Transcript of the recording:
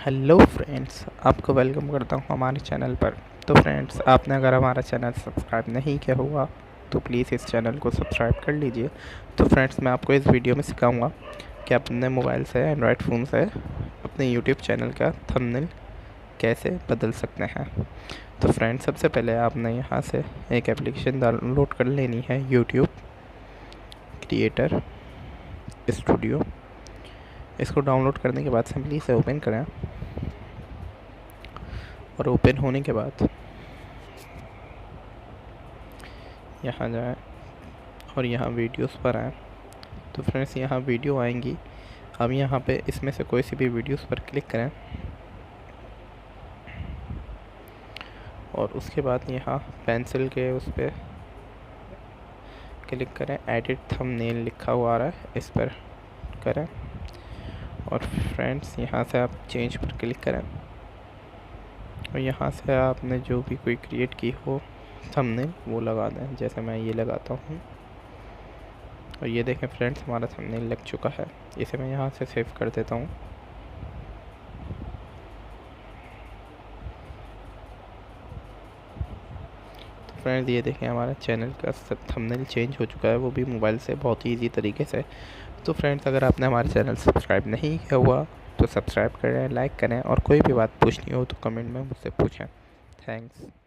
Hello friends, आपको welcome करता हूँ हमारे चैनल पर। तो फ्रेंड्स, आपने अगर हमारा चैनल सब्सक्राइब नहीं किया हुआ तो प्लीज़ इस चैनल को सब्सक्राइब कर लीजिए। तो फ्रेंड्स, मैं आपको इस वीडियो में सिखाऊंगा कि अपने मोबाइल से, एंड्रॉयड फ़ोन से अपने यूट्यूब चैनल का थंबनेल कैसे बदल सकते हैं। तो फ्रेंड्स, सबसे पहले आपने यहाँ से एक एप्लीकेशन डाउनलोड कर लेनी है, यूट्यूब क्रिएटर स्टूडियो। इसको डाउनलोड करने के बाद सिंपली इसे ओपन करें और ओपन होने के बाद यहाँ जाएं और यहाँ वीडियोस पर आएँ। तो फ्रेंड्स, यहाँ वीडियो आएंगी। अब यहाँ पे इसमें से कोई सी भी वीडियोस पर क्लिक करें और उसके बाद यहाँ पेंसिल के उस पर क्लिक करें। एडिट थंबनेल लिखा हुआ आ रहा है, इस पर करें और फ्रेंड्स यहाँ से आप चेंज पर क्लिक करें और यहाँ से आपने जो भी कोई क्रिएट की हो थंबनेल वो लगा दें। जैसे मैं ये लगाता हूँ और ये देखें फ्रेंड्स, हमारा थंबनेल लग चुका है। इसे मैं यहाँ से सेव कर देता हूँ। तो फ्रेंड्स, ये देखें हमारा चैनल का थंबनेल चेंज हो चुका है, वो भी मोबाइल से बहुत ही ईजी तरीके से। तो फ्रेंड्स, अगर आपने हमारे चैनल सब्सक्राइब नहीं किया हुआ तो सब्सक्राइब करें, लाइक करें और कोई भी बात पूछनी हो तो कमेंट में मुझसे पूछें। थैंक्स।